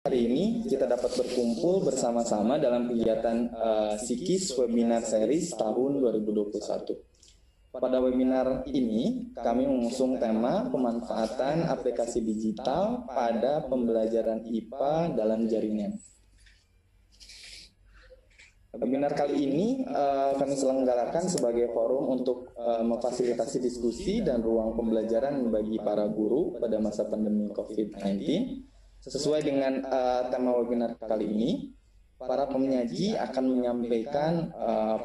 Hari ini kita dapat berkumpul bersama-sama dalam kegiatan Psikis Webinar Series tahun 2021. Pada webinar ini, kami mengusung tema pemanfaatan aplikasi digital pada pembelajaran IPA dalam jaringan. Webinar kali ini kami selenggarakan sebagai forum untuk memfasilitasi diskusi dan ruang pembelajaran bagi para guru pada masa pandemi COVID-19. Sesuai dengan tema webinar kali ini, para penyaji akan menyampaikan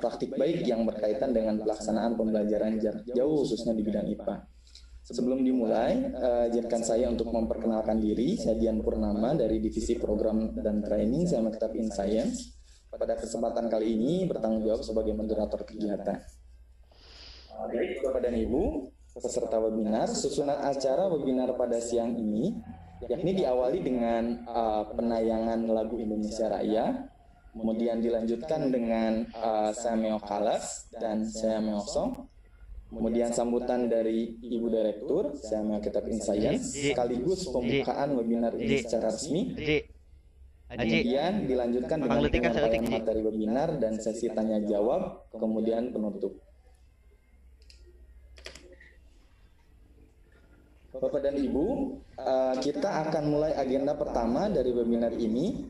praktik baik yang berkaitan dengan pelaksanaan pembelajaran jarak jauh khususnya di bidang IPA. Sebelum dimulai, izinkan saya untuk memperkenalkan diri. Saya Dian Purnama dari Divisi Program dan Training Semaktab in Science. Pada kesempatan kali ini bertanggung jawab sebagai moderator kegiatan. Baik, Bapak dan Ibu, peserta webinar, susunan acara webinar pada siang ini yakni diawali dengan penayangan lagu Indonesia Raya, kemudian dilanjutkan dengan Sameo Kalas dan Sameo Song, kemudian sambutan dari Ibu Direktur Sameo Kitab in Science, sekaligus pembukaan webinar ini secara resmi. Kemudian dilanjutkan dengan penyampaian materi webinar dan sesi tanya jawab, kemudian penutup. Bapak dan Ibu, kita akan mulai agenda pertama dari webinar ini,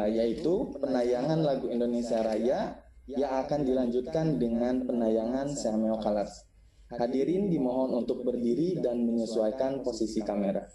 yaitu penayangan lagu Indonesia Raya yang akan dilanjutkan dengan penayangan Sameo Kalas. Hadirin dimohon untuk berdiri dan menyesuaikan posisi kamera.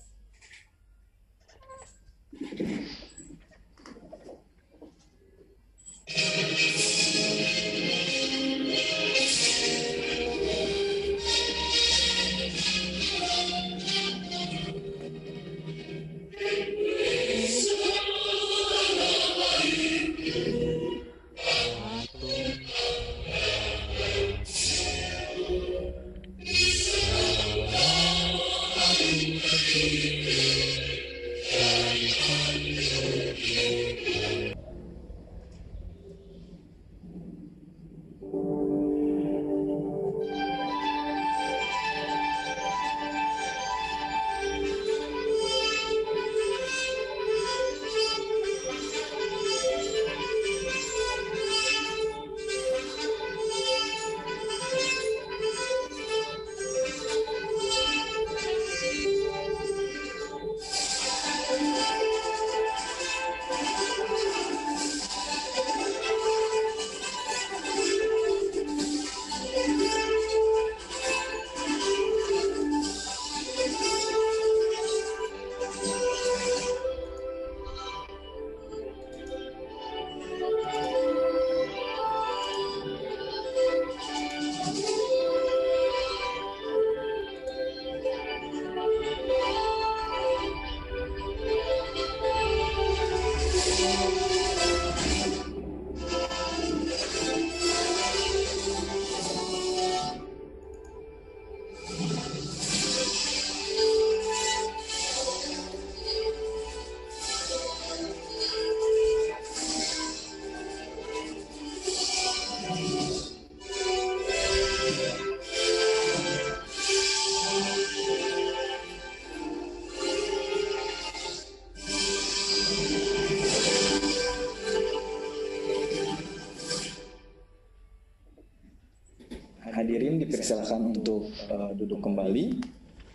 Hadirin dipersilakan untuk duduk kembali.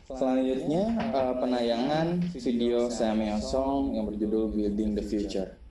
Selanjutnya penayangan video Sameo Song yang berjudul Building the Future.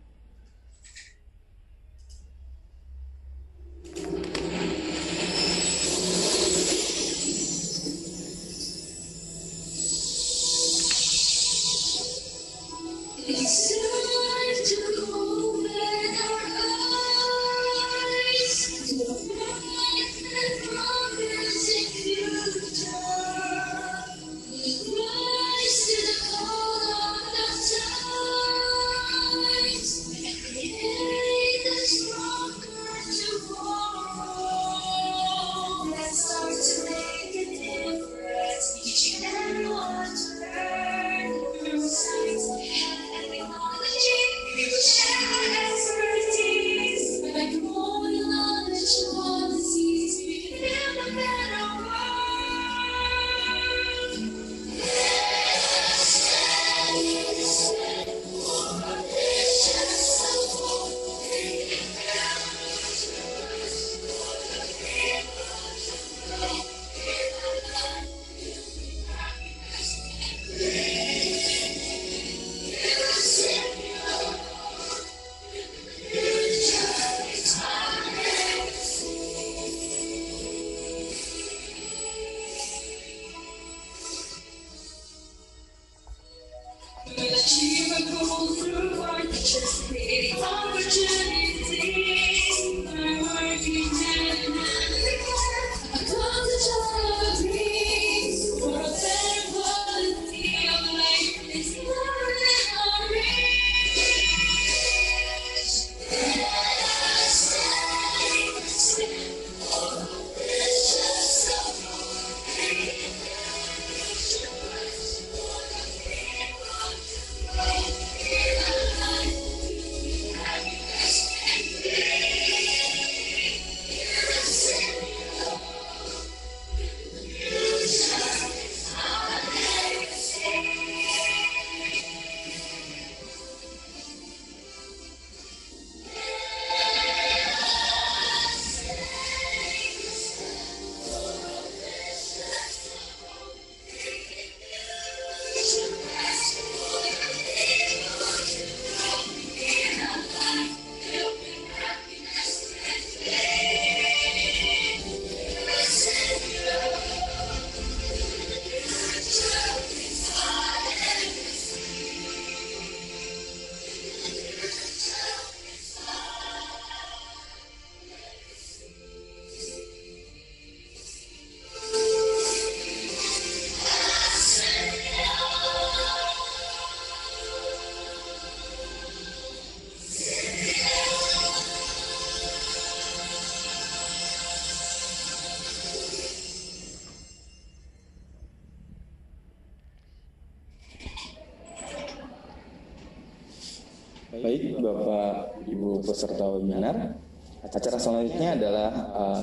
Baik, Bapak Ibu peserta webinar, acara selanjutnya adalah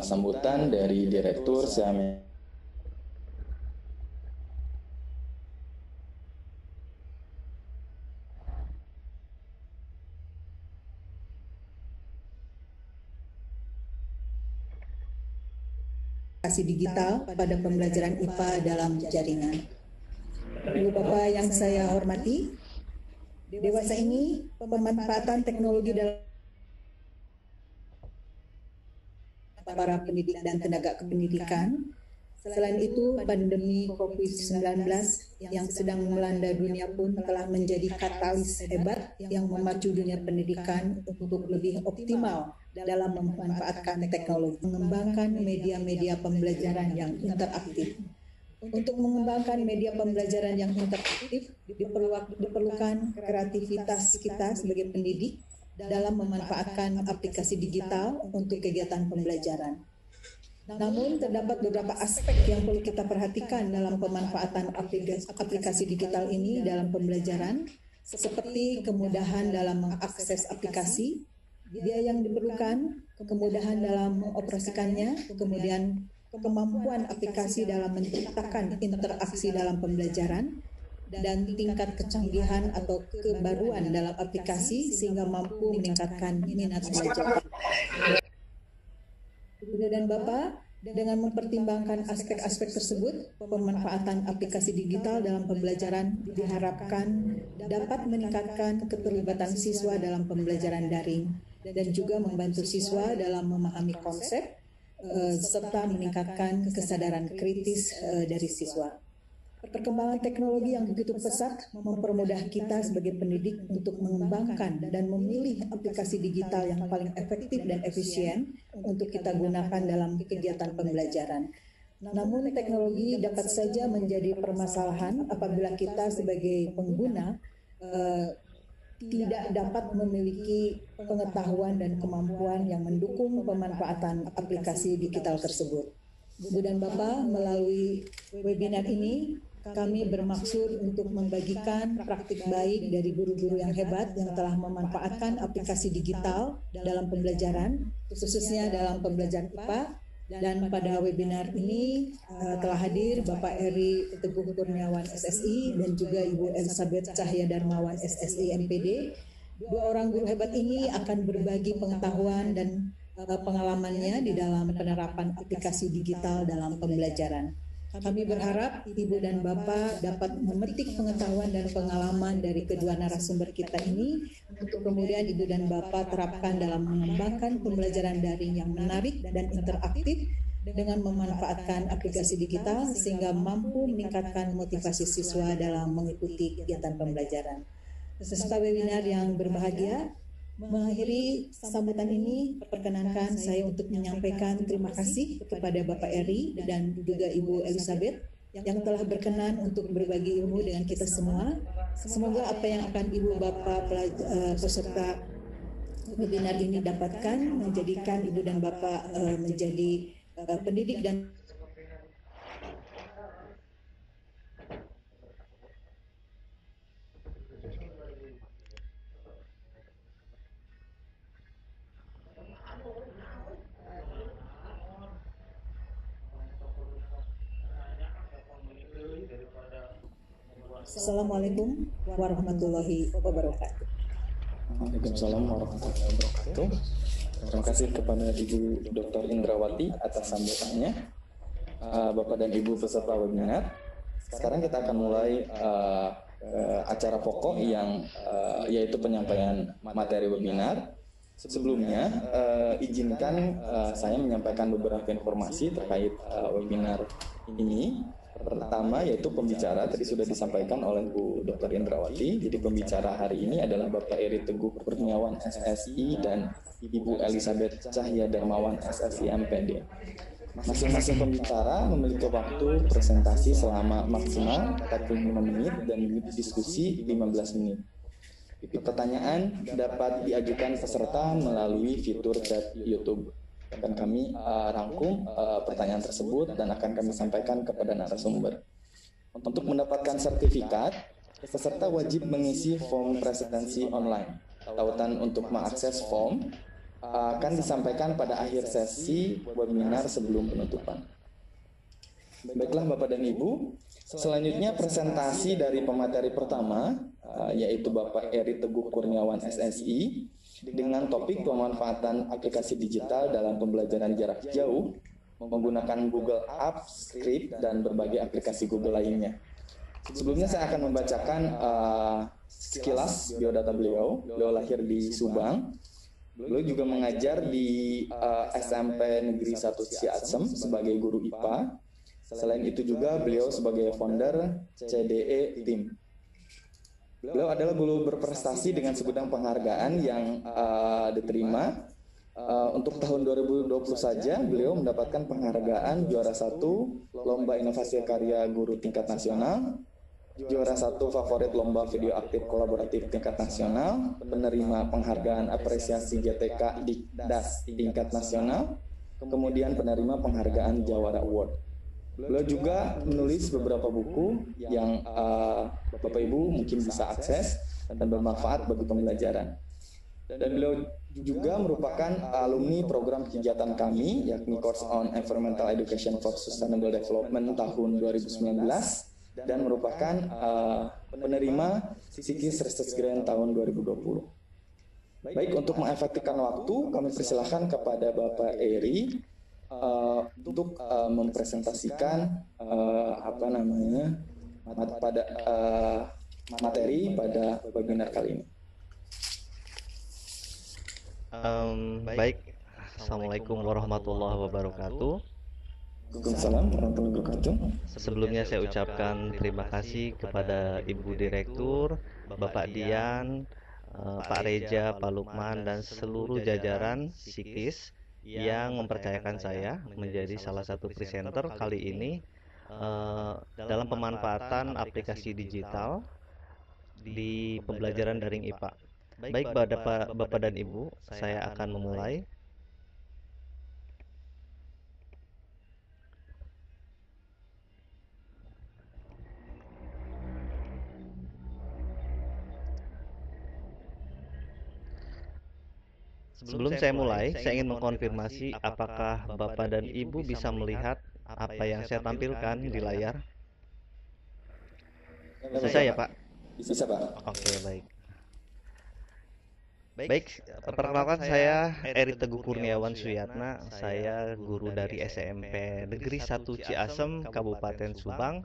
sambutan dari Direktur Siame. Aplikasi digital pada pembelajaran IPA dalam jaringan. Ibu Bapak yang saya hormati, dewasa ini pemanfaatan teknologi dalam para pendidik dan tenaga kependidikan. Selain itu, pandemi COVID-19 yang sedang melanda dunia pun telah menjadi katalis hebat yang memacu dunia pendidikan untuk lebih optimal dalam memanfaatkan teknologi, mengembangkan media-media pembelajaran yang interaktif. Untuk mengembangkan media pembelajaran yang interaktif, diperlukan kreativitas kita sebagai pendidik dalam memanfaatkan aplikasi digital untuk kegiatan pembelajaran. Namun, terdapat beberapa aspek yang perlu kita perhatikan dalam pemanfaatan aplikasi digital ini dalam pembelajaran, seperti kemudahan dalam mengakses aplikasi, biaya yang diperlukan, kemudahan dalam mengoperasikannya, kemudian kemampuan aplikasi dalam menciptakan interaksi dalam pembelajaran, dan tingkat kecanggihan atau kebaruan dalam aplikasi sehingga mampu meningkatkan minat belajar. Ibu dan Bapak, dengan mempertimbangkan aspek-aspek tersebut, pemanfaatan aplikasi digital dalam pembelajaran diharapkan dapat meningkatkan keterlibatan siswa dalam pembelajaran daring dan juga membantu siswa dalam memahami konsep serta meningkatkan kesadaran kritis dari siswa. Perkembangan teknologi yang begitu pesat mempermudah kita sebagai pendidik untuk mengembangkan dan memilih aplikasi digital yang paling efektif dan efisien untuk kita gunakan dalam kegiatan pembelajaran. Namun teknologi dapat saja menjadi permasalahan apabila kita sebagai pengguna tidak dapat memiliki pengetahuan dan kemampuan yang mendukung pemanfaatan aplikasi digital tersebut. Ibu dan Bapak, melalui webinar ini kami bermaksud untuk membagikan praktik baik dari guru-guru yang hebat yang telah memanfaatkan aplikasi digital dalam pembelajaran, khususnya dalam pembelajaran IPA. Dan pada webinar ini telah hadir Bapak Eri Teguh Kurniawan SSI dan juga Ibu Elizabeth Cahya Darmawan SSI MPD. Dua orang guru hebat ini akan berbagi pengetahuan dan pengalamannya di dalam penerapan aplikasi digital dalam pembelajaran. Kami berharap Ibu dan Bapak dapat memetik pengetahuan dan pengalaman dari kedua narasumber kita ini untuk kemudian Ibu dan Bapak terapkan dalam mengembangkan pembelajaran daring yang menarik dan interaktif dengan memanfaatkan aplikasi digital sehingga mampu meningkatkan motivasi siswa dalam mengikuti kegiatan pembelajaran. Peserta webinar yang berbahagia, mengakhiri sambutan ini, perkenankan saya untuk menyampaikan terima kasih kepada Bapak Eri dan juga Ibu Elizabeth yang telah berkenan untuk berbagi ilmu dengan kita semua. Semoga apa yang akan Ibu Bapak peserta webinar ini dapatkan menjadikan Ibu dan Bapak menjadi pendidik dan Assalamualaikum warahmatullahi wabarakatuh. Waalaikumsalam warahmatullahi wabarakatuh. Terima kasih kepada Ibu Dr. Indrawati atas sambutannya. Bapak dan Ibu peserta webinar, sekarang kita akan mulai acara pokok yang yaitu penyampaian materi webinar. Sebelumnya, izinkan saya menyampaikan beberapa informasi terkait webinar ini. Pertama yaitu pembicara tadi sudah disampaikan oleh Bu Dr. Indrawati. Jadi pembicara hari ini adalah Bapak Eri Teguh Kurniawan SSI dan Ibu Elizabeth Cahya Darmawan SSI MPD. Masing-masing pembicara memiliki waktu presentasi selama maksimal 45 menit dan diskusi 15 menit. Pertanyaan dapat diajukan peserta melalui fitur chat YouTube. Akan kami rangkum pertanyaan tersebut dan akan kami sampaikan kepada narasumber. Untuk mendapatkan sertifikat, peserta wajib mengisi form presentasi online. tautan untuk mengakses form akan disampaikan pada akhir sesi webinar sebelum penutupan. Baiklah Bapak dan Ibu, selanjutnya presentasi dari pemateri pertama, yaitu Bapak Eri Teguh Kurniawan SSI, dengan topik pemanfaatan aplikasi digital dalam pembelajaran jarak jauh menggunakan Google Apps, Script, dan berbagai aplikasi Google lainnya. Sebelumnya saya akan membacakan sekilas biodata beliau. Beliau lahir di Subang. Beliau juga mengajar di SMP Negeri 1 Ciasem sebagai guru IPA. Selain itu juga beliau sebagai founder CDE Team. Beliau adalah guru berprestasi dengan segudang penghargaan yang diterima. Untuk tahun 2020 saja, beliau mendapatkan penghargaan juara 1 Lomba Inovasi Karya Guru tingkat nasional, juara 1 favorit Lomba Video Aktif Kolaboratif tingkat nasional, penerima penghargaan apresiasi GTK Dikdas tingkat nasional, kemudian penerima penghargaan Jawara Award. Beliau juga menulis beberapa buku yang Bapak Ibu mungkin bisa akses dan bermanfaat bagi pembelajaran. Dan beliau juga merupakan alumni program kegiatan kami, yakni Course on Environmental Education for Sustainable Development tahun 2019, dan merupakan penerima Sikis Research Grant tahun 2020. Baik, untuk mengefektifkan waktu, kami persilahkan kepada Bapak Eri untuk mempresentasikan materi pada webinar kali ini. Baik, Assalamualaikum warahmatullahi wabarakatuh. Waalaikumsalam warahmatullahi wabarakatuh. Sebelumnya saya ucapkan terima kasih kepada Ibu Direktur, Bapak Dian, Pak Reja, Pak Lukman, dan seluruh jajaran Sikis yang mempercayakan saya menjadi salah satu presenter kali ini dalam pemanfaatan aplikasi digital di pembelajaran daring IPA. Baik Bapak dan Ibu, saya akan memulai. Sebelum saya mulai, saya ingin mengkonfirmasi apakah Bapak dan Ibu bisa melihat apa yang saya tampilkan di layar. Bisa ya Pak? Bisa Pak. Oke, baik. Baik, perkenalkan saya Eri Teguh Kurniawan Suyatna. Saya guru dari SMP Negeri 1 Ciasem, Kabupaten Subang,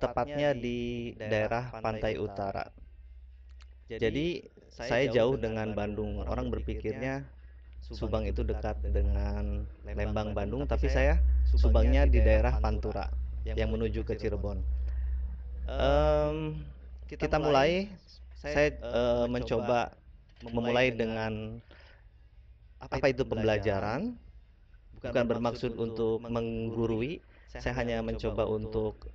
tepatnya di daerah Pantai Utara. Jadi, saya jauh dengan Bandung. Orang berpikirnya Subang itu dekat dengan Lembang, Bandung, tapi saya Subangnya di daerah Pantura yang menuju ke Cirebon. Kita mulai. Saya mencoba memulai dengan apa itu pembelajaran. Bukan bermaksud untuk menggurui, saya hanya mencoba untuk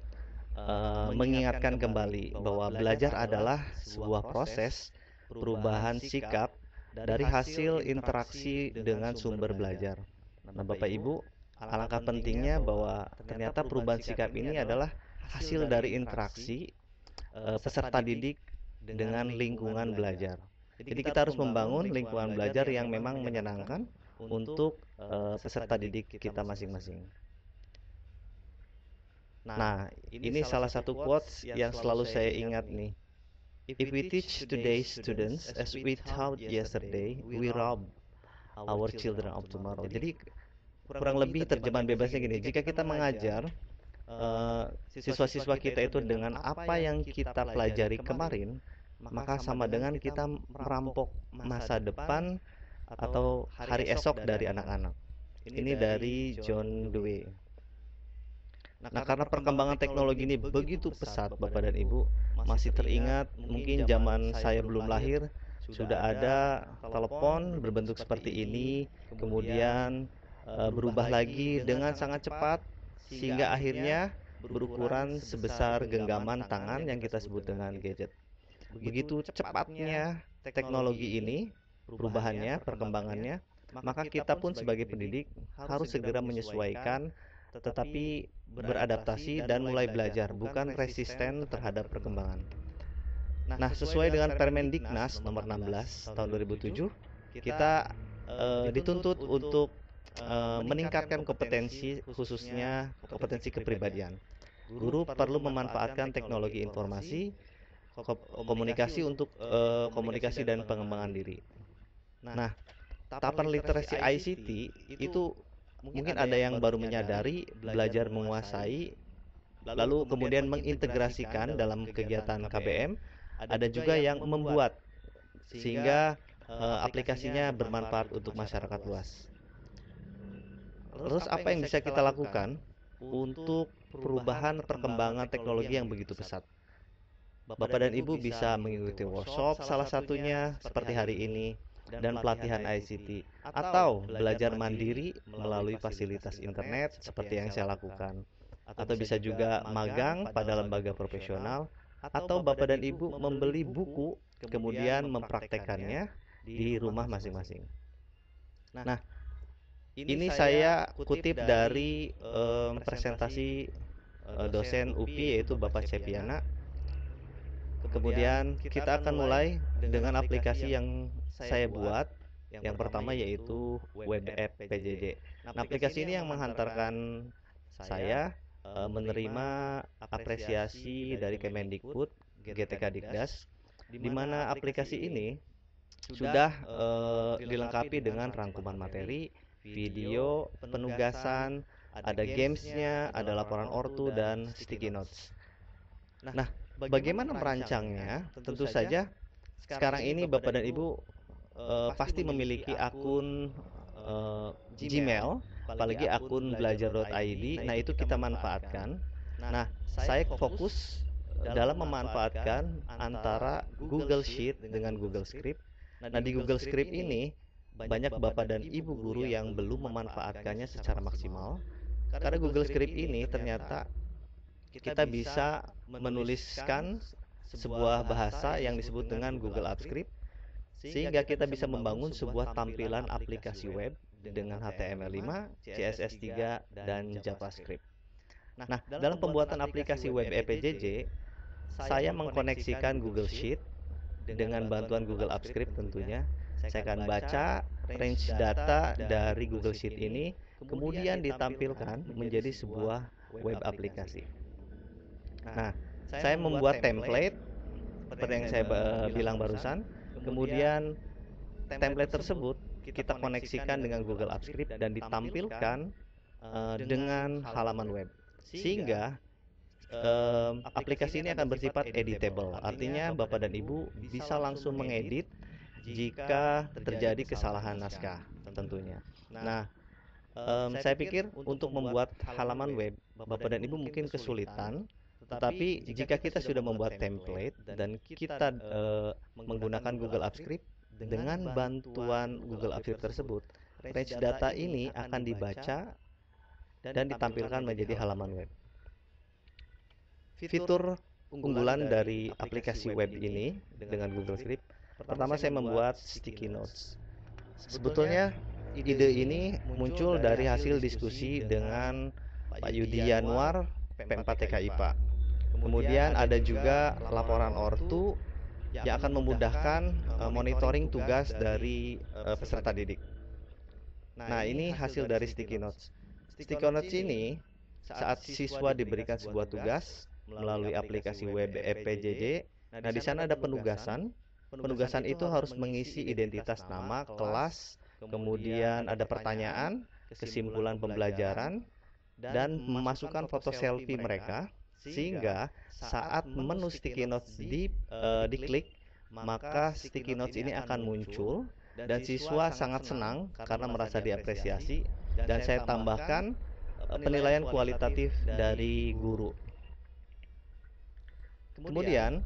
mengingatkan kembali bahwa belajar adalah sebuah proses perubahan sikap dari hasil interaksi dengan sumber belajar. Nah, Bapak Ibu, alangkah pentingnya bahwa ternyata perubahan sikap ini adalah hasil dari interaksi peserta didik dengan lingkungan belajar. Jadi kita harus membangun lingkungan belajar yang memang menyenangkan untuk peserta didik kita masing-masing. Nah, ini salah satu quotes yang selalu saya ingat nih. If we teach today's students as we taught yesterday, we rob our children of tomorrow. Jadi kurang lebih terjemahan bebasnya gini, jika kita mengajar siswa-siswa kita itu dengan apa yang kita pelajari kemarin, maka sama dengan kita merampok masa depan atau hari esok dari anak-anak. Ini dari John Dewey. Nah, karena perkembangan teknologi ini begitu pesat, Bapak dan Ibu, masih teringat mungkin zaman saya belum lahir sudah ada telepon berbentuk seperti ini, kemudian berubah lagi dengan sangat cepat sehingga akhirnya berukuran sebesar genggaman tangan yang kita sebut dengan gadget. Begitu cepatnya teknologi ini, perubahannya, perkembangannya, maka kita pun sebagai pendidik harus segera menyesuaikan, tetapi beradaptasi dan mulai belajar, bukan resisten terhadap perkembangan. Nah, sesuai dengan Permendiknas nomor 16 tahun 2007, kita dituntut untuk meningkatkan kompetensi, khususnya kompetensi kepribadian. Guru perlu memanfaatkan teknologi informasi, komunikasi untuk komunikasi dan pengembangan diri. Nah, tahapan literasi ICT itu mungkin ada yang baru menyadari, belajar menguasai, lalu kemudian mengintegrasikan dalam kegiatan KBM. Ada juga yang membuat sehingga aplikasinya bermanfaat untuk masyarakat luas. Terus apa yang bisa kita lakukan untuk perubahan perkembangan teknologi yang begitu pesat? Bapak dan Ibu bisa mengikuti workshop salah satunya seperti hari ini dan pelatihan ICT, atau belajar mandiri melalui fasilitas internet seperti yang saya lakukan, atau bisa juga magang pada lembaga profesional, atau Bapak dan Ibu membeli buku kemudian mempraktekannya di rumah masing-masing. Nah, ini saya kutip dari presentasi dosen UPI yaitu Bapak Cepiana. Kemudian kita akan mulai dengan aplikasi yang saya buat. Yang pertama yaitu web app PJJ. Nah, aplikasi ini yang menghantarkan saya menerima apresiasi dari Kemendikbud, GTK Dikdas, di mana aplikasi ini sudah dilengkapi dengan rangkuman materi, video, penugasan, ada gamesnya, ada laporan ortu, dan sticky notes. Nah, bagaimana merancangnya? Tentu saja sekarang ini Bapak dan Ibu pasti memiliki akun Gmail, apalagi akun belajar.id. Nah, itu kita manfaatkan. Nah, saya fokus dalam memanfaatkan antara Google Sheet dengan Google Script. Nah, di Google Script ini banyak Bapak dan Ibu guru yang belum memanfaatkannya secara maksimal. Karena Google Script ini ternyata kita bisa menuliskan sebuah bahasa yang disebut dengan Google Apps Script, sehingga kita bisa membangun sebuah tampilan aplikasi web dengan HTML5, CSS3, dan JavaScript. Nah, dalam pembuatan aplikasi web EPJJ, saya mengkoneksikan Google Sheet dengan bantuan Google Apps Script tentunya. Saya akan baca range data dari Google Sheet ini, kemudian ditampilkan menjadi sebuah web aplikasi. Nah, saya membuat template seperti yang saya bilang barusan. Kemudian template tersebut kita koneksikan dengan Google Apps Script dan ditampilkan dengan halaman web, sehingga aplikasi ini akan bersifat editable. Artinya Bapak dan Ibu bisa langsung mengedit jika terjadi kesalahan naskah tentunya. Nah, saya pikir untuk membuat halaman web Bapak dan Ibu mungkin kesulitan, tetapi jika kita sudah membuat template dan kita menggunakan Google Apps Script, dengan bantuan Google Apps Script tersebut, range data ini akan dibaca dan ditampilkan menjadi halaman web. Fitur unggulan dari aplikasi web ini dengan Google Script, pertama saya membuat sticky notes. Sebetulnya ide ini muncul dari hasil diskusi dengan Pak Yudi Yanuar, P4TK IPA. Kemudian ada juga laporan ortu yang akan memudahkan monitoring tugas dari peserta didik. Nah, ini hasil dari sticky notes. Sticky notes ini saat siswa diberikan sebuah tugas melalui aplikasi web EPJJ, nah di sana ada penugasan. Penugasan itu harus mengisi identitas nama, kelas, kemudian ada pertanyaan, kesimpulan pembelajaran, dan memasukkan foto selfie mereka, sehingga saat menu sticky notes diklik, maka sticky notes ini akan muncul dan siswa sangat senang karena merasa diapresiasi, dan saya tambahkan penilaian kualitatif dari guru. Kemudian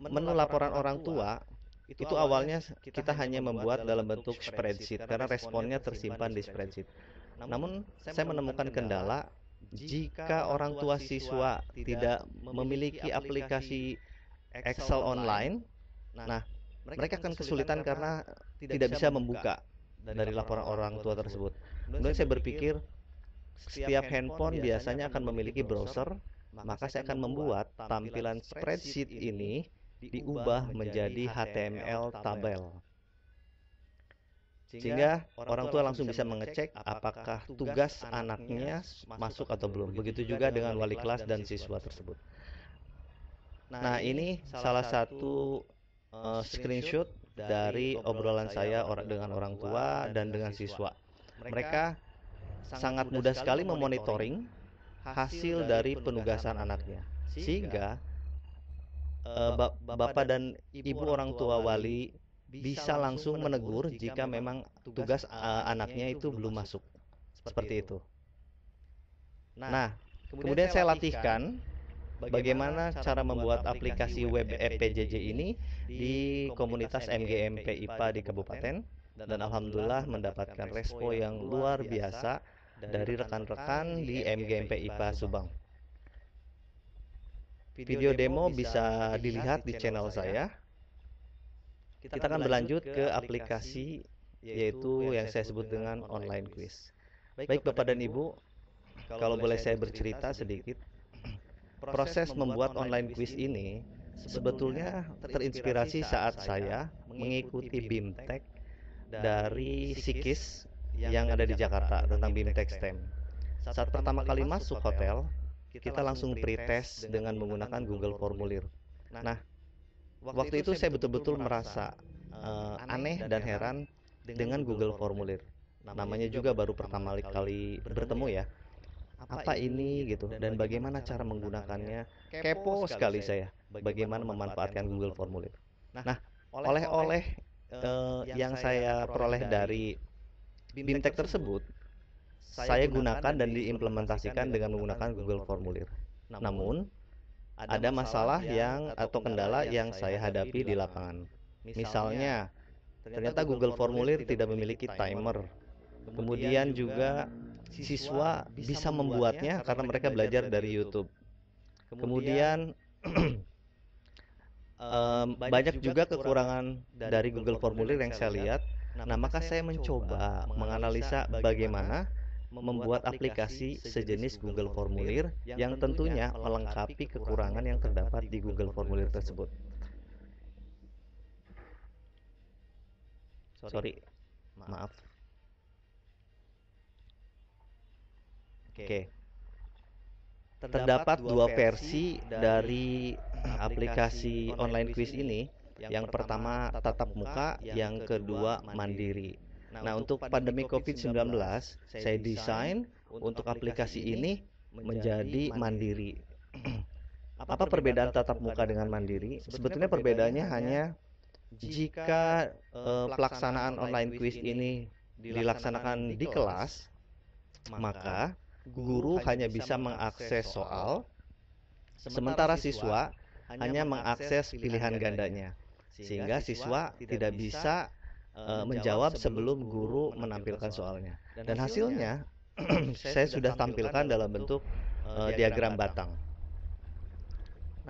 menu laporan orang tua itu awalnya kita hanya membuat dalam bentuk spreadsheet karena responnya tersimpan di spreadsheet. Namun saya menemukan kendala jika orang tua siswa tidak memiliki aplikasi Excel online. Nah, mereka akan kesulitan karena tidak bisa membuka dari laporan orang tua tersebut. Kemudian saya berpikir setiap handphone biasanya akan memiliki browser maka saya akan membuat tampilan spreadsheet ini diubah menjadi HTML tabel. Sehingga orang tua langsung bisa mengecek apakah tugas anaknya masuk atau belum. Begitu juga dengan wali kelas dan siswa tersebut. Nah, ini salah satu screenshot dari obrolan saya dengan orang tua dan dengan siswa. Mereka sangat mudah sekali memonitoring hasil dari penugasan anaknya. Sehingga bapak dan ibu orang tua wali bisa langsung menegur jika memang tugas anaknya itu belum masuk. Seperti itu. Nah, kemudian saya latihkan bagaimana cara membuat aplikasi web EPJJ ini di komunitas MGMP IPA di kabupaten, dan alhamdulillah mendapatkan respon yang luar biasa dari rekan-rekan di MGMP IPA Subang. Video demo bisa dilihat di channel saya. Kita akan berlanjut ke aplikasi, yaitu yang saya sebut dengan online quiz. Baik Bapak dan Ibu, kalau boleh saya bercerita sedikit, proses membuat online quiz ini sebetulnya terinspirasi saat saya mengikuti BIMTEK dari Sikis yang ada di Jakarta tentang BIMTEK STEM. Saat pertama kali masuk hotel, kita langsung pretest dengan menggunakan Google Formulir. Nah, waktu itu saya betul-betul merasa aneh dan heran dengan Google Formulir. Namanya juga baru pertama kali bertemu ya. Apa ini gitu, dan bagaimana cara menggunakannya? Kepo sekali saya bagaimana memanfaatkan Google Formulir. Nah, oleh-oleh yang saya peroleh dari BIMTEK tersebut, saya gunakan dan diimplementasikan dengan menggunakan Google Formulir. Namun, ada masalah atau kendala yang saya hadapi di lapangan. Misalnya, ternyata Google Formulir tidak memiliki timer. Kemudian juga siswa bisa membuatnya karena mereka belajar dari YouTube. Kemudian banyak juga kekurangan dari Google Formulir yang saya lihat. Nah, maka saya mencoba menganalisa bagaimana membuat aplikasi sejenis Google Formulir yang tentunya melengkapi kekurangan yang terdapat di Google Formulir tersebut. Maaf. Oke. Terdapat dua versi dari aplikasi online quiz ini. Yang pertama tatap muka, yang kedua mandiri. Nah, untuk pandemi COVID-19, saya desain untuk aplikasi ini menjadi mandiri. Apa perbedaan tatap muka dengan mandiri? Sebetulnya perbedaannya hanya jika pelaksanaan online quiz ini dilaksanakan di kelas, maka guru hanya bisa mengakses soal, sementara siswa hanya mengakses pilihan gandanya, sehingga siswa tidak bisa menjawab sebelum guru menampilkan soalnya. Dan hasilnya saya sudah tampilkan dalam bentuk diagram batang.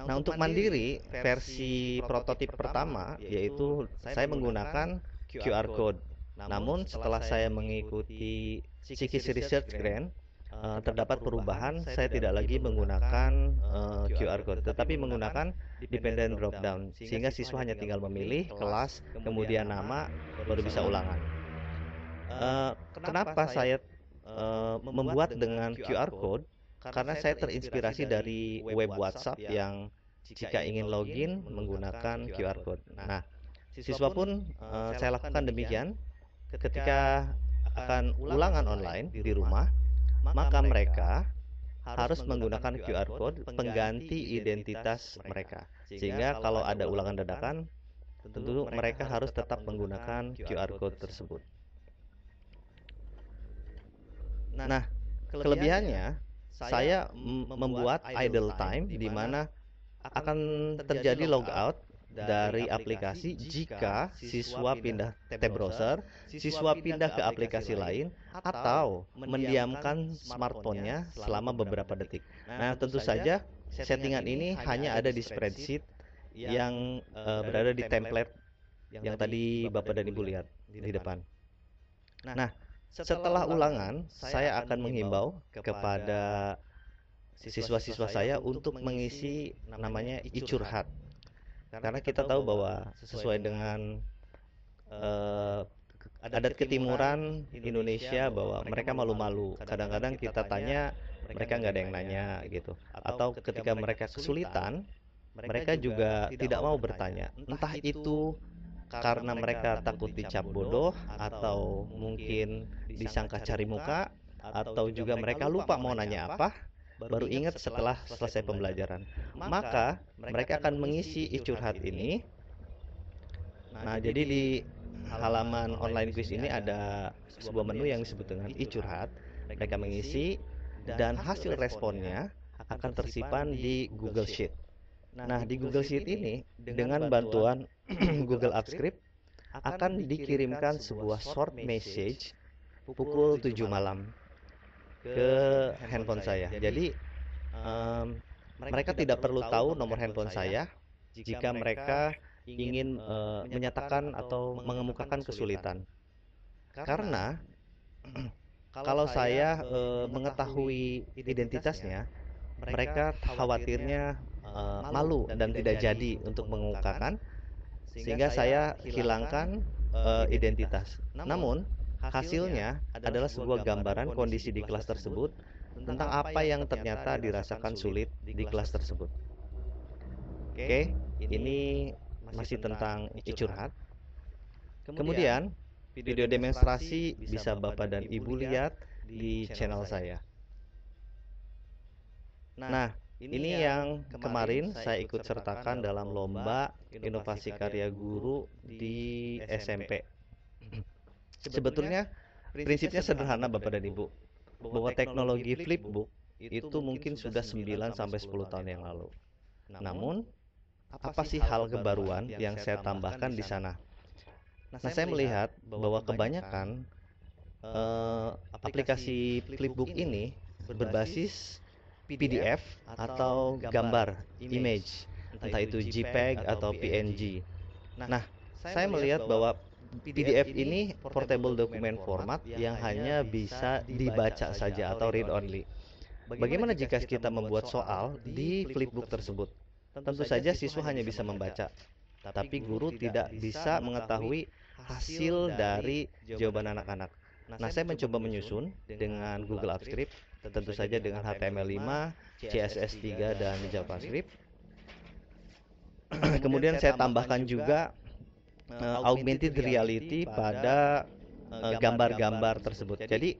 Nah, untuk mandiri, versi prototip pertama, yaitu saya menggunakan QR Code. Namun setelah saya mengikuti Sikis Research Grant, terdapat perubahan. Saya tidak lagi menggunakan QR Code, tetapi menggunakan dependent drop down, sehingga siswa hanya tinggal memilih kelas, kemudian nama, baru bisa ulangan. Kenapa saya membuat dengan QR Code? Karena saya terinspirasi dari web WhatsApp yang jika ingin login menggunakan QR Code. Nah, siswa pun saya lakukan demikian. Ketika akan ulangan online di rumah, maka mereka harus menggunakan QR Code pengganti identitas mereka. Sehingga kalau ada ulangan dadakan, tentu mereka harus tetap menggunakan QR Code tersebut. Nah, kelebihannya, saya membuat idle time di mana akan terjadi logout dari aplikasi jika siswa pindah tab browser, siswa pindah ke aplikasi lain, atau mendiamkan smartphone-nya selama beberapa detik. Nah, tentu saja settingan ini hanya ada di spreadsheet yang berada di template yang tadi Bapak dan Ibu lihat di depan. Nah, setelah ulangan, saya akan menghimbau kepada siswa-siswa saya untuk mengisi namanya e-curhat. Karena kita tahu bahwa sesuai dengan adat ketimuran Indonesia bahwa mereka malu-malu. Kadang-kadang kita tanya, mereka nggak ada yang nanya gitu. Atau ketika mereka kesulitan, mereka juga tidak mau bertanya. Entah itu karena mereka takut dicap bodoh, atau mungkin disangka cari muka, atau juga mereka lupa mau nanya apa, baru ingat setelah selesai pembelajaran. Maka mereka akan mengisi e-curhat ini. Nah, jadi di halaman online quiz ini ada sebuah menu yang disebut dengan e-curhat. Mereka mengisi dan hasil responnya akan tersimpan di Google Sheet. Nah, di Google Sheet ini dengan bantuan Google Apps Script akan dikirimkan sebuah short message pukul 7 malam ke handphone saya. Jadi mereka tidak perlu tahu nomor handphone saya jika mereka ingin menyatakan atau mengemukakan kesulitan. Karena kalau saya mengetahui identitasnya, mereka khawatirnya malu dan tidak jadi untuk mengemukakan, sehingga saya hilangkan identitas. Namun hasilnya adalah sebuah gambaran kondisi di kelas tersebut tentang apa yang ternyata dirasakan sulit di kelas tersebut. Oke, ini masih tentang e-curhat. Kemudian video demonstrasi bisa Bapak dan Ibu lihat di channel saya. Nah, ini yang kemarin saya ikut sertakan dalam lomba inovasi karya guru di SMP. Sebetulnya prinsipnya sederhana Bapak dan Ibu, bahwa teknologi flipbook itu mungkin sudah 9 sampai 10 tahun yang lalu. Namun, apa sih hal kebaruan yang saya tambahkan di sana? Nah, saya melihat bahwa kebanyakan aplikasi flipbook ini berbasis PDF atau gambar, image, entah itu JPEG atau PNG. Nah, saya melihat bahwa PDF ini portable document format yang hanya bisa dibaca saja atau read only. Bagaimana jika kita membuat soal di flipbook tersebut? Tentu saja siswa hanya bisa membaca, tapi guru tidak bisa mengetahui hasil dari jawaban anak-anak. Nah, saya mencoba menyusun dengan Google Apps Script, tentu saja dengan HTML5, CSS3, dan JavaScript. Kemudian saya tambahkan juga augmented reality pada gambar-gambar tersebut. Jadi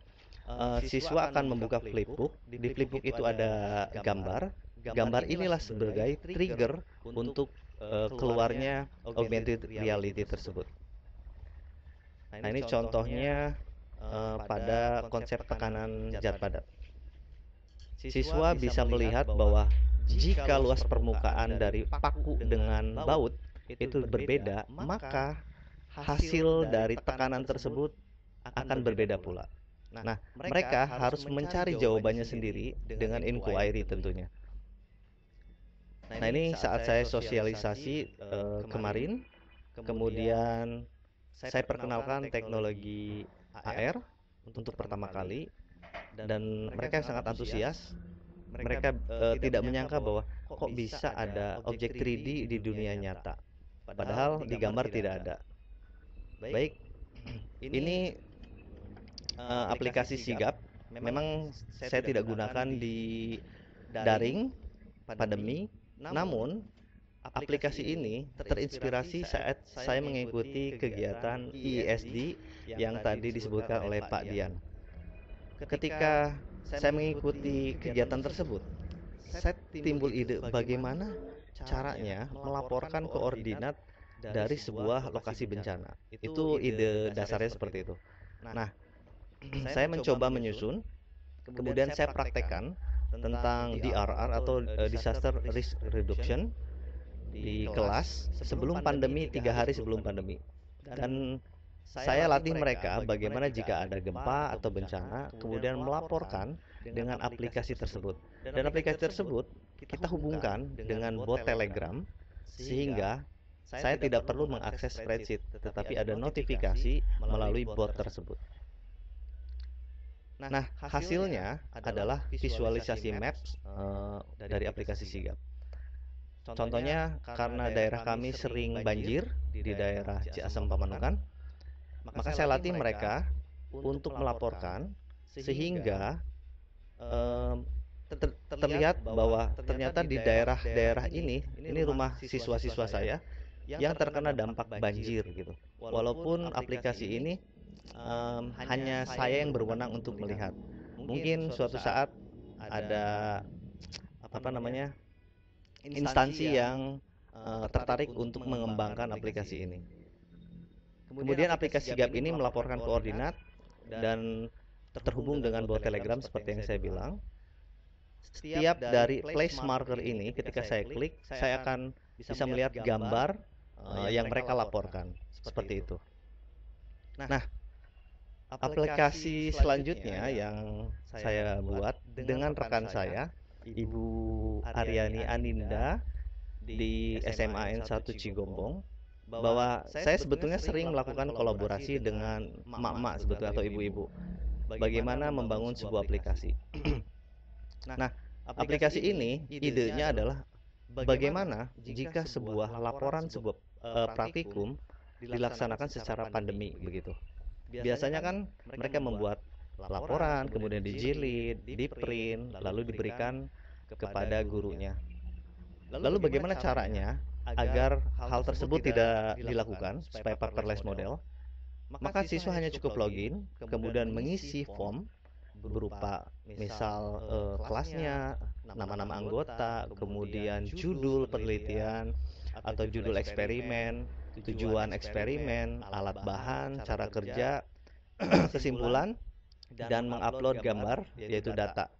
siswa akan membuka flipbook. Di flipbook itu ada gambar. Gambar inilah sebagai trigger untuk keluarnya augmented reality tersebut. Nah, ini contohnya pada konsep tekanan zat padat. Siswa bisa melihat bahwa jika luas permukaan dari paku dengan baut itu berbeda, maka hasil dari tekanan tersebut akan berbeda pula. Nah, mereka harus mencari jawabannya sendiri dengan inquiry tentunya. Nah, ini saat saya sosialisasi kemarin, kemudian saya perkenalkan teknologi AR untuk pertama kali, dan mereka sangat antusias. Mereka tidak menyangka bahwa kok bisa ada objek 3D di dunia nyata, padahal di gambar tidak ada. Baik, ini aplikasi Sigap. Memang saya tidak gunakan di daring pandemi, namun aplikasi ini terinspirasi saat saya mengikuti kegiatan IISD yang tadi disebutkan oleh Pak Dian. Ketika saya mengikuti kegiatan tersebut, saya timbul ide bagaimana caranya melaporkan koordinat dari sebuah lokasi bencana. Itu ide dasarnya seperti itu. Nah, saya mencoba menyusun, kemudian saya praktekkan tentang DRR atau Disaster Risk Reduction di kelas sebelum pandemi, 3 hari sebelum pandemi. Dan saya latih mereka bagaimana jika ada gempa atau bencana, kemudian melaporkan dengan aplikasi tersebut. Dan aplikasi tersebut kita hubungkan dengan bot Telegram, sehingga saya tidak perlu mengakses spreadsheet, tetapi ada notifikasi melalui bot tersebut. Nah, hasilnya adalah visualisasi maps dari aplikasi Sigap. Contohnya, karena daerah kami sering banjir di daerah Ciasem Pamanukan, maka saya latih mereka untuk melaporkan sehingga terlihat bahwa ternyata di daerah-daerah ini rumah siswa-siswa saya yang terkena dampak banjir gitu. Walaupun aplikasi ini hanya saya yang berwenang untuk melihat. Mungkin suatu saat ada instansi yang tertarik untuk mengembangkan aplikasi ini. Kemudian aplikasi Sigap ini melaporkan koordinat dan terhubung dengan bot Telegram seperti yang saya bilang. Setiap dari place marker ini ketika saya klik, saya akan bisa melihat gambar yang mereka laporkan. Seperti itu. Nah, aplikasi selanjutnya yang saya buat dengan rekan saya, Ibu Aryani Aninda di SMA N1 Cigombong, bahwa saya sebetulnya sering melakukan kolaborasi dengan emak-emak sebetulnya atau ibu-ibu bagaimana membangun sebuah aplikasi. Nah, aplikasi ini idenya adalah bagaimana jika sebuah laporan sebuah praktikum dilaksanakan secara pandemi begitu. Biasanya kan mereka membuat laporan, kemudian dijilid, diprint, lalu diberikan kepada gurunya. Lalu bagaimana caranya agar hal tersebut tidak dilakukan supaya paperless model? Maka siswa hanya cukup login, kemudian mengisi form berupa misal kelasnya, nama-nama anggota, kemudian judul penelitian atau judul eksperimen, tujuan eksperimen, alat bahan, cara kerja, kesimpulan, dan mengupload gambar yaitu data.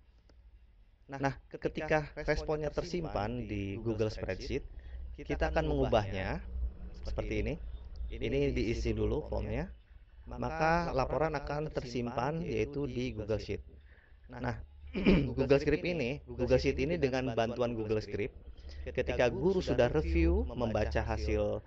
Nah, ketika responnya tersimpan di Google Spreadsheet, kita akan mengubahnya seperti ini. Ini diisi dulu formnya, maka laporan akan tersimpan yaitu di Google Sheet. Nah, Google Sheet ini dengan bantuan Google Script, ketika guru sudah review membaca hasil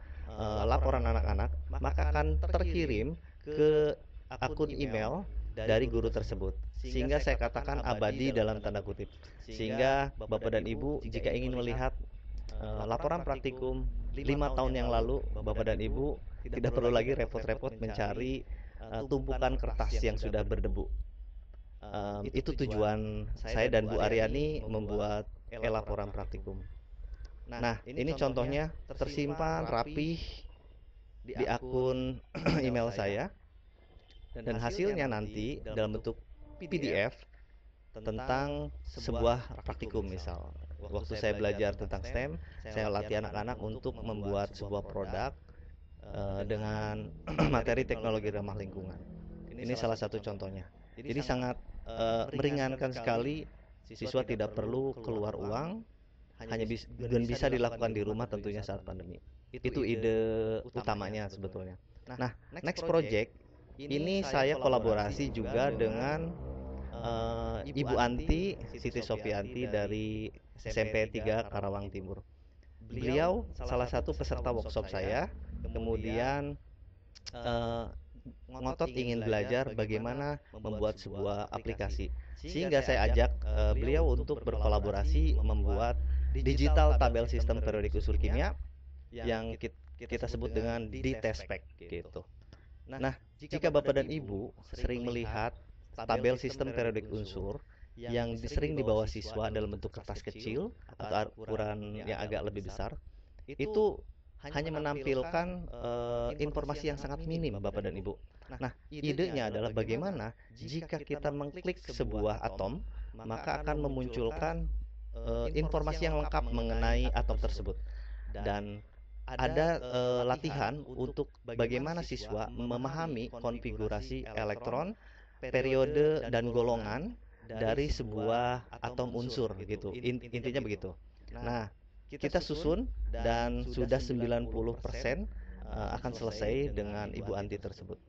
laporan anak-anak, maka akan terkirim ke akun email dari guru tersebut, sehingga saya katakan abadi dalam tanda kutip, sehingga Bapak dan Ibu jika ingin melihat laporan praktikum 5 tahun yang lalu, Bapak dan Ibu tidak perlu lagi repot-repot mencari tumpukan kertas yang sudah berdebu. Itu tujuan saya dan Bu Aryani membuat laporan praktikum. Nah, ini contohnya tersimpan rapih di akun email saya, dan hasilnya nanti dalam bentuk PDF tentang sebuah praktikum. Misal, waktu saya belajar tentang STEM, saya latih anak-anak untuk membuat sebuah produk dengan materi teknologi ramah lingkungan. Ini salah satu contohnya. Jadi sangat meringankan sekali, siswa tidak perlu keluar uang, dan bisa dilakukan di rumah tentunya saat pandemi. Itu ide utamanya sebetulnya. Nah, next project ini saya kolaborasi juga dengan Ibu Anti, Siti Sofianti dari SMP 3 Karawang Timur. Beliau salah satu peserta workshop saya, kemudian ngotot ingin belajar bagaimana membuat sebuah aplikasi, sehingga saya ajak beliau untuk berkolaborasi membuat digital tabel sistem periodik unsur kimia yang kita sebut dengan DTSPEC gitu. Nah, jika Bapak dan Ibu sering melihat tabel sistem periodik unsur yang sering dibawa siswa dalam bentuk kertas kecil atau ukuran yang agak lebih besar, itu hanya menampilkan informasi yang sangat minim, Bapak dan Ibu. Nah, idenya adalah bagaimana jika kita mengklik sebuah atom, maka akan memunculkan informasi yang lengkap mengenai atom tersebut. Dan ada latihan untuk bagaimana siswa memahami konfigurasi elektron, periode, dan golongan dari sebuah atom unsur gitu. Intinya begitu. Nah, kita susun dan sudah 90% akan selesai dengan Ibu Anti tersebut.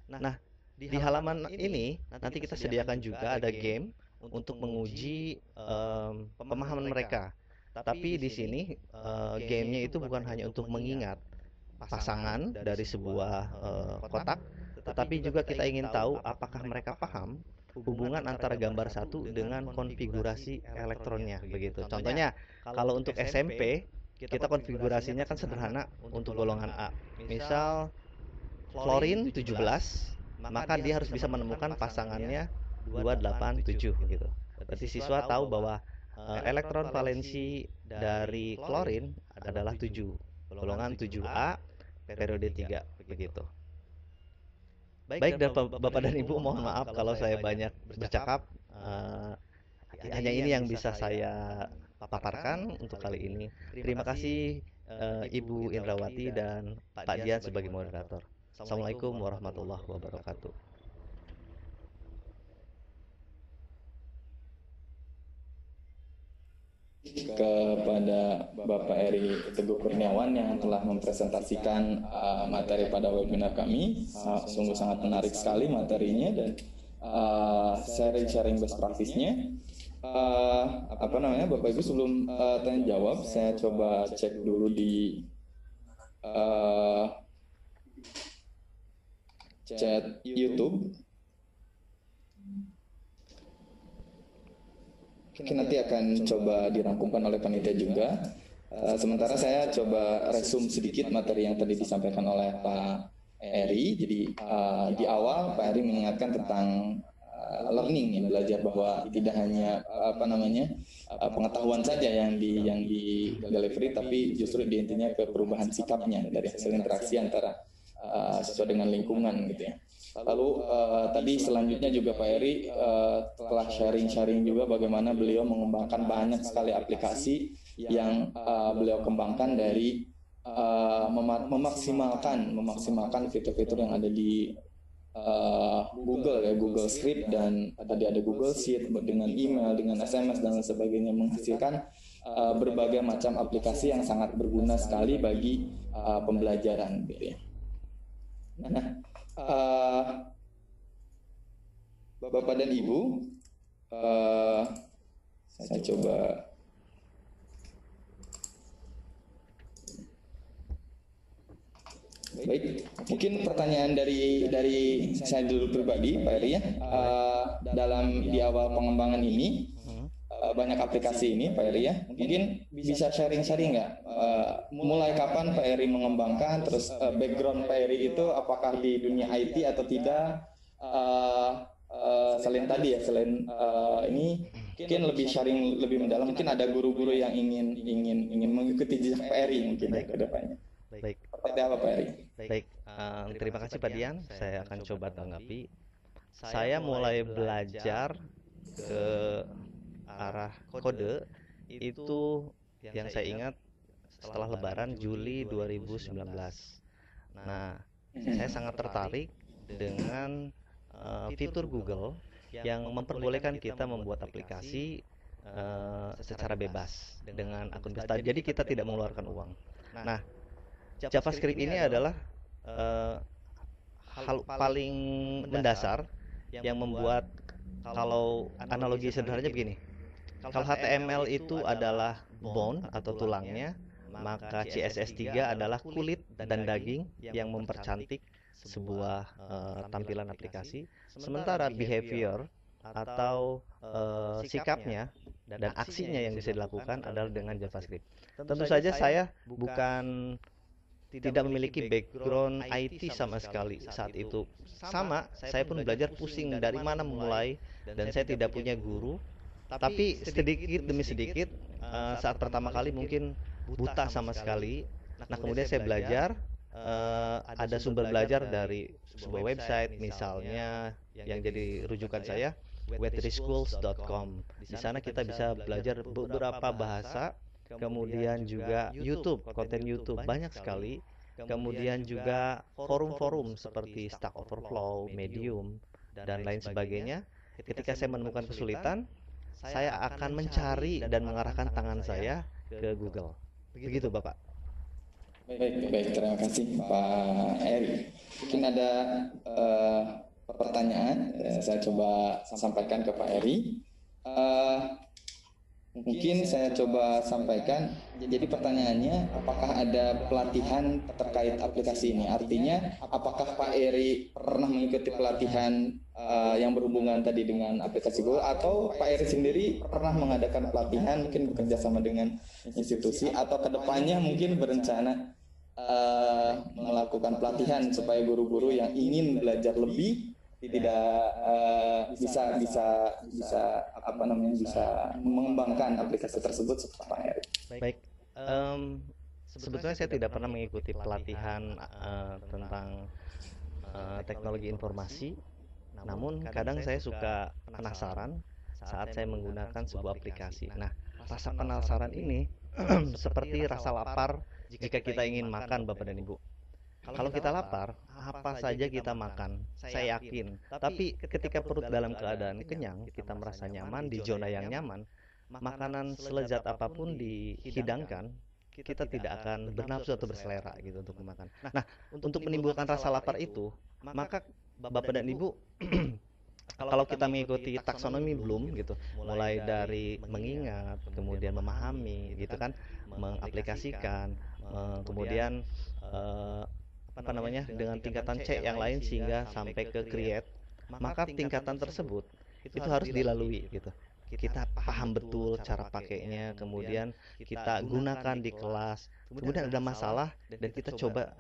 Nah, di halaman ini nanti kita sediakan juga ada game untuk menguji pemahaman mereka. Tapi di sini gamenya itu bukan hanya untuk mengingat pasangan dari sebuah kotak, tetapi juga kita ingin tahu apakah mereka paham hubungan antara gambar satu dengan konfigurasi elektronnya begitu. Contohnya, kalau untuk SMP, kita konfigurasinya kan sederhana untuk golongan A. Misal klorin 17, maka dia harus bisa menemukan pasangannya 287 gitu. Berarti siswa tahu bahwa elektron valensi dari klorin adalah 7, golongan 7A, periode 3 begitu. Baik, dan Bapak dan Ibu, mohon maaf kalau saya banyak bercakap. Hanya ini yang bisa saya paparkan untuk kali ini. Terima kasih Ibu Indrawati dan Pak Dian sebagai moderator. Assalamualaikum warahmatullahi wabarakatuh. Kepada Bapak Eri Teguh Kurniawan yang telah mempresentasikan materi pada webinar kami. Sungguh sangat menarik sekali materinya dan sharing-sharing best practice-nya. Bapak Ibu, sebelum tanya jawab, saya coba cek dulu di chat YouTube. Mungkin nanti akan coba dirangkumkan oleh panitia juga. Sementara saya coba resume sedikit materi yang tadi disampaikan oleh Pak Eri. Jadi di awal Pak Eri mengingatkan tentang learning, ya, belajar bahwa tidak hanya pengetahuan saja yang di delivery, tapi justru di intinya ke perubahan sikapnya dari hasil interaksi antara siswa dengan lingkungan gitu ya. Lalu tadi selanjutnya juga Pak Eri telah sharing juga bagaimana beliau mengembangkan banyak sekali aplikasi yang beliau kembangkan dari memaksimalkan fitur-fitur yang ada di Google ya, Google Script, dan tadi ada Google Sheet dengan email, dengan SMS dan sebagainya, menghasilkan berbagai macam aplikasi yang sangat berguna sekali bagi pembelajaran gitu ya. Nah, Bapak dan Ibu, saya coba baik. Mungkin pertanyaan dari saya dulu pribadi, Pak Eri ya. Dalam di awal pengembangan ini banyak aplikasi ini, Pak Eri ya. Mungkin bisa sharing-sharing nggak? Mulai kapan Pak Eri mengembangkan? Terus background Pak Eri itu apakah di dunia IT atau tidak? Selain tadi ya, selain ini mungkin lebih sharing lebih mendalam. Mungkin ada guru-guru yang ingin mengikuti jejak Pak Eri mungkin ya ke depannya. Baik. Seperti apa Pak Eri? Baik, terima kasih Pak Dian. Saya akan coba tanggapi. Saya mulai belajar ke arah kode itu yang saya ingat setelah Lebaran Juli 2019. Nah, saya sangat tertarik dengan fitur Google yang memperbolehkan kita membuat aplikasi secara bebas dengan akun bebas. Jadi kita tidak mengeluarkan uang. Nah, JavaScript ini adalah hal paling mendasar yang membuat, kalau analogi sederhananya begini, kalau HTML itu adalah bone atau tulangnya, maka CSS3 adalah kulit dan daging yang mempercantik sebuah tampilan aplikasi. Sementara behavior atau sikapnya dan aksinya yang bisa dilakukan adalah dengan JavaScript. Tentu saja saya bukan tidak memiliki background IT sama sekali saat itu. Sama, saya pun belajar pusing dari mana memulai, dan saya tidak punya guru. Tapi sedikit demi sedikit, saat pertama kali mungkin buta sama sekali. Nah, kemudian saya belajar, ada sumber belajar dari sebuah website, misalnya yang jadi rujukan saya, wetreschools.com. Di sana kita bisa belajar beberapa bahasa, kemudian juga YouTube, konten YouTube banyak sekali. Kemudian juga forum-forum seperti Stack Overflow, Medium, dan lain sebagainya. Ketika saya menemukan kesulitan, saya akan mencari dan mengarahkan tangan saya ke Google. Begitu, Bapak. Baik, terima kasih Pak Eri. Mungkin ada pertanyaan, saya coba sampaikan ke Pak Eri. Mungkin saya coba sampaikan. Jadi pertanyaannya, apakah ada pelatihan terkait aplikasi ini? Artinya, apakah Pak Eri pernah mengikuti pelatihan yang berhubungan tadi dengan aplikasi Google, atau Pak Eri sendiri pernah mengadakan pelatihan, mungkin bekerja sama dengan institusi, atau kedepannya mungkin berencana melakukan pelatihan supaya guru-guru yang ingin belajar lebih tidak bisa mengembangkan aplikasi tersebut seperti Pak Eri. Baik, sebetulnya saya tidak pernah mengikuti pelatihan tentang teknologi informasi. Namun kadang saya suka penasaran saat saya menggunakan sebuah aplikasi. Nah, rasa penasaran ini seperti rasa lapar jika kita ingin makan, Bapak dan Ibu. Kalau kita lapar, apa saja kita makan, saya yakin. Tapi ketika perut dalam keadaan kenyang, kita merasa nyaman di zona yang nyaman, makanan selezat apapun dihidangkan, kita tidak akan bernafsu atau berselera gitu untuk makan. Nah, untuk menimbulkan rasa lapar itu, maka Bapak dan Ibu, kalau kita mengikuti taksonomi Bloom gitu, mulai dari mengingat, kemudian memahami gitu kan, mengaplikasikan, kemudian dengan tingkatan C yang lain sehingga sampai ke create, maka tingkatan tersebut itu harus dilalui gitu. Kita paham betul cara pakainya, kemudian kita gunakan di kelas, kemudian ada masalah dan kita coba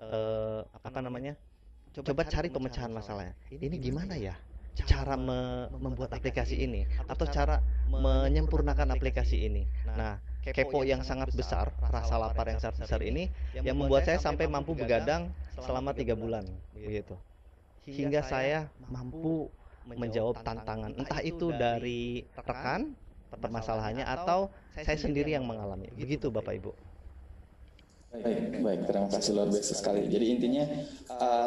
coba cari pemecahan masalahnya. Ini gimana ya cara membuat aplikasi ini, atau cara menyempurnakan aplikasi ini. Nah, kepo yang sangat besar, rasa lapar yang sangat besar ini yang membuat saya sampai mampu begadang selama 3 bulan begitu. Hingga saya mampu menjawab tantangan, entah itu dari rekan permasalahannya atau saya sendiri yang mengalami. Begitu Bapak Ibu. Baik, terima kasih, luar biasa sekali. Jadi intinya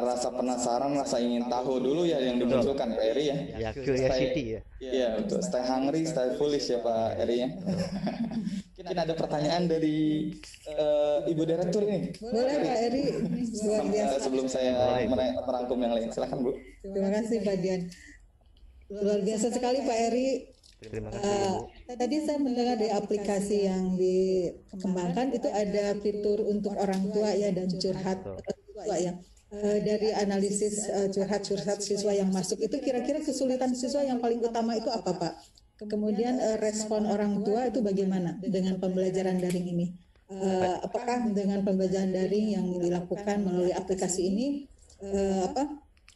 rasa penasaran, rasa ingin tahu dulu ya yang dimunculkan Pak Eri ya. Ya, curiosity ya. Iya, betul. Stay hungry, stay foolish ya Pak Eri ya. Mungkin ada pertanyaan dari Ibu Direktur ini. Boleh Pak Eri, luar biasa. Sebelum saya merangkum yang lain, silakan Bu. Terima kasih Pak Dian. Luar biasa sekali Pak Eri. Terima kasih, Bu. Tadi saya mendengar di aplikasi yang dikembangkan itu ada fitur untuk orang tua ya, dan curhat siswa ya. Dari analisis curhat siswa yang masuk itu, kira-kira kesulitan siswa yang paling utama itu apa Pak? Kemudian respon orang tua itu bagaimana dengan pembelajaran daring ini? Apakah dengan pembelajaran daring yang dilakukan melalui aplikasi ini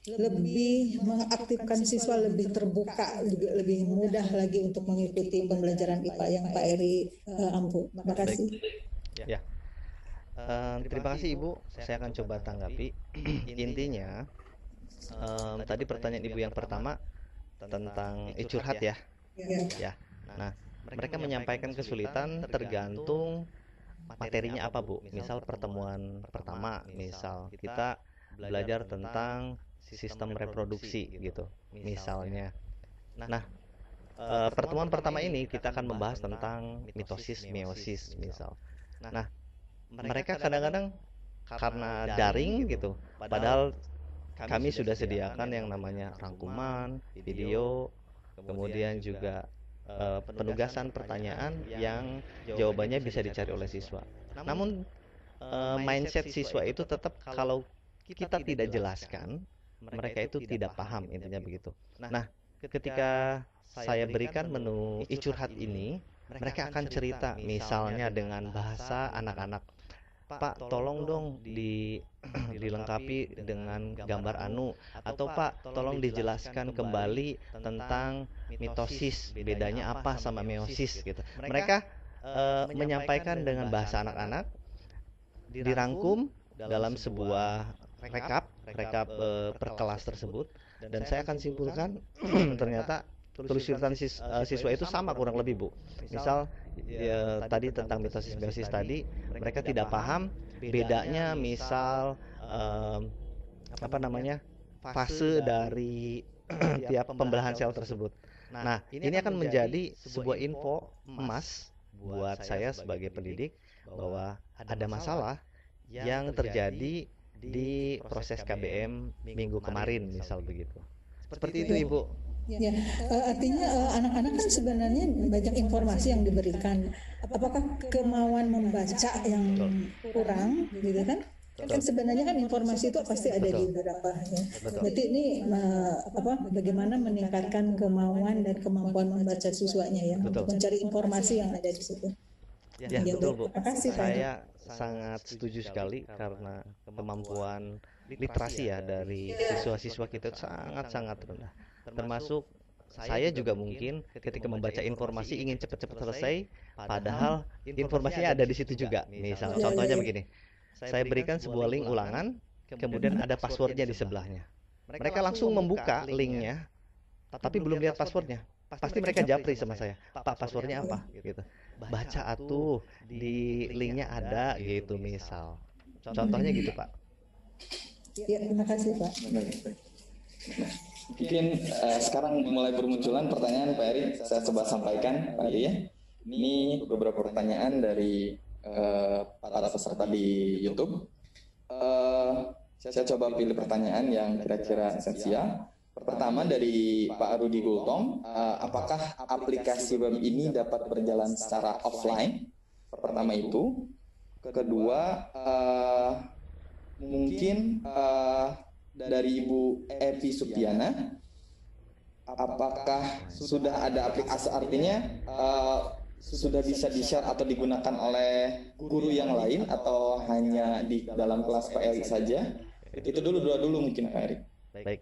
lebih mengaktifkan siswa, lebih terbuka, lebih mudah lagi untuk mengikuti pembelajaran IPA yang Pak Eri ampu. Terima kasih. Ya. Terima kasih Ibu. Saya akan coba tanggapi. Intinya, tadi pertanyaan Ibu yang pertama tentang curhat ya. Ya. Nah, mereka menyampaikan kesulitan tergantung materinya apa Bu. Misal pertemuan pertama, misal kita belajar tentang sistem reproduksi gitu misalnya. Nah, pertemuan pertama ini kita akan membahas tentang mitosis, meiosis misal. Nah, mereka kadang-kadang karena daring gitu, padahal kami sudah sediakan yang namanya rangkuman, video, kemudian juga penugasan pertanyaan yang jawabannya bisa dicari oleh siswa. Namun mindset siswa itu tetap kalau kita tidak jelaskan, mereka itu tidak paham, intinya begitu. Nah, ketika saya berikan menu e-curhat ini, mereka akan cerita misalnya dengan bahasa anak-anak. Pak, tolong dong dilengkapi dengan gambar anu, atau Pak, tolong dijelaskan kembali tentang mitosis, bedanya apa sama meiosis gitu. Mereka menyampaikan dengan bahasa anak-anak, dirangkum dalam sebuah rekap per kelas tersebut, dan saya akan simpulkan ternyata kesulitan siswa itu sama kurang lebih Bu. Misal ya, tadi tentang mitosis meiosis tadi mereka tidak paham bedanya, misal fase dari tiap pembelahan sel tersebut. Nah, ini akan menjadi sebuah info emas buat saya sebagai pendidik bahwa ada masalah yang terjadi di proses KBM minggu kemarin misal begitu. Seperti itu Ibu. Ya, artinya anak-anak kan sebenarnya banyak informasi yang diberikan. Apakah kemauan membaca yang kurang, gitu kan? Kan sebenarnya kan informasi itu pasti ada di beberapa ya. Berarti ini bagaimana meningkatkan kemauan dan kemampuan membaca siswanya ya, untuk mencari informasi yang ada di situ. Ya, betul Bu. Terima kasih, Pak. Saya sangat setuju sekali karena kemampuan literasi ya dari siswa-siswa kita itu sangat-sangat rendah. Termasuk saya juga mungkin ketika membaca informasi ingin cepat-cepat selesai, padahal informasinya ada di situ juga. Misal, contohnya begini, saya berikan sebuah link ulangan, kemudian ada passwordnya di sebelahnya. Mereka langsung membuka linknya, tapi belum lihat passwordnya. Pasti mereka japri sama saya, Pak passwordnya apa? Gitu. Baca atuh, di linknya ada gitu misal. Contohnya gitu Pak. Ya, terima kasih Pak. Mungkin sekarang mulai bermunculan pertanyaan Pak Eri, saya coba sampaikan Pak Eri ya. Ini beberapa pertanyaan dari para peserta di YouTube. Saya coba pilih pertanyaan yang kira-kira esensial. Pertama dari Pak Rudi Gultom, apakah aplikasi web ini dapat berjalan secara offline? Pertama itu. Kedua, mungkin dari Ibu Evi Supiana, apakah sudah ada aplikasi, artinya sudah bisa di-share atau digunakan oleh guru yang lain atau hanya di dalam kelas Pak Eri saja? Itu dua dulu mungkin Pak Eri. Baik,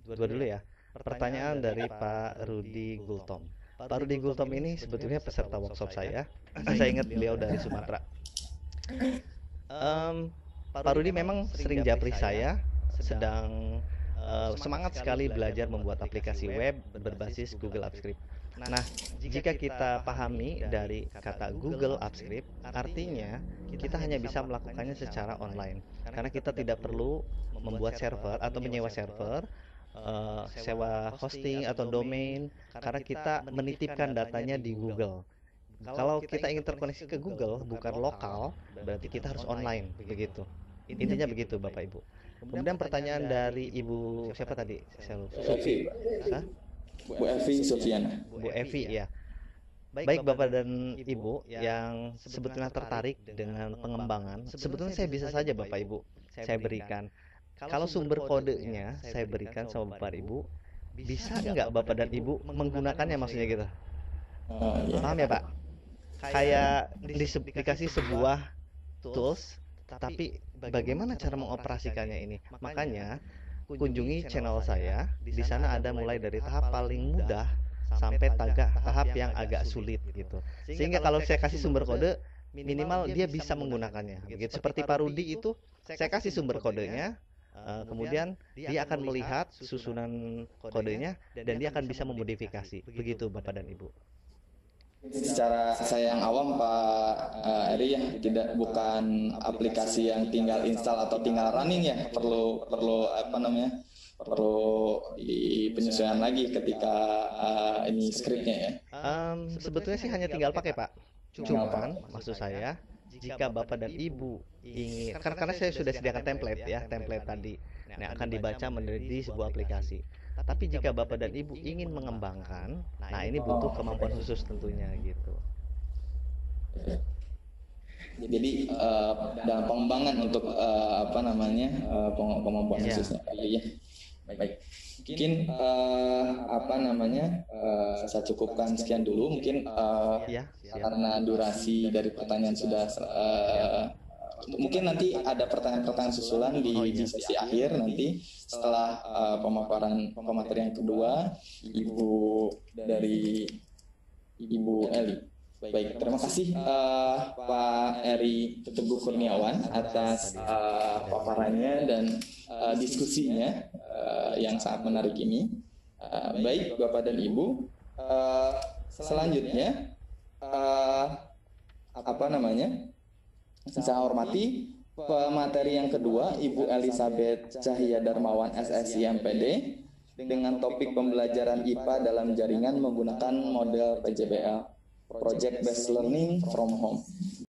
dua dulu ya. Pertanyaan dari Pak Rudi Gultom. Pak Rudi Gultom ini sebetulnya peserta workshop saya. Saya ingat beliau dari Sumatera. Pak Rudi memang sering japri saya, sedang semangat sekali belajar membuat aplikasi web berbasis Google Apps Script. Nah, jika kita pahami dari kata Google Apps Script, artinya kita hanya bisa melakukannya secara online. Karena kita tidak perlu membuat server atau menyewa server, sewa hosting atau domain, karena kita menitipkan datanya di Google. Kalau kita ingin terkoneksi ke Google, bukan lokal, berarti kita harus online, begitu. Intinya begitu Bapak Ibu. Kemudian pertanyaan dari Ibu siapa tadi? Saya lupa. Evi. Bu Evi Sufiana. Bu Evi ya. Baik Bapak dan Ibu yang sebetulnya tertarik dengan pengembangan, sebetulnya saya bisa saja Bapak Ibu saya berikan. Kalau sumber kodenya saya berikan sama Bapak Ibu, bisa nggak Bapak dan Ibu menggunakannya, maksudnya gitu? Paham ya Pak? Kayak dikasih sebuah tools, tapi bagaimana cara mengoperasikannya ini? Makanya kunjungi channel saya. Di sana ada mulai dari tahap paling mudah sampai tahap yang agak sulit gitu. Sehingga kalau saya kasih sumber kode, minimal dia bisa menggunakannya. Begitu seperti Pak Rudi itu, saya kasih sumber kodenya, kemudian dia akan melihat susunan kodenya dan dia akan bisa memodifikasi. Begitu Bapak dan Ibu. Secara saya yang awam Pak Eri ya, bukan aplikasi yang tinggal install atau tinggal running ya, perlu di penyesuaian lagi ketika ini scriptnya ya. Sebetulnya sih hanya tinggal pakai Pak. Cuman maksud saya, jika Bapak dan Ibu ingin, karena saya sudah sediakan template ya, template tadi, nah akan dibaca menjadi sebuah aplikasi. Tapi jika Bapak dan Ibu ingin mengembangkan, nah ini butuh kemampuan khusus tentunya gitu. Jadi dalam pengembangan untuk kemampuan khususnya. Iya. Baik. Mungkin saya cukupkan sekian dulu. Mungkin karena durasi dari pertanyaan sudah mungkin nanti ada pertanyaan-pertanyaan susulan di sesi akhir nanti setelah pemaparan kedua dari Ibu Eli. Baik, terima kasih Pak Eri Teguh Kurniawan atas paparannya dan diskusinya yang sangat menarik ini. Baik Bapak dan Ibu, selanjutnya saya hormati pemateri yang kedua, Ibu Elizabeth Cahya Darmawan SSI MPD dengan topik pembelajaran IPA dalam jaringan menggunakan model PJBL, Project Based Learning from Home.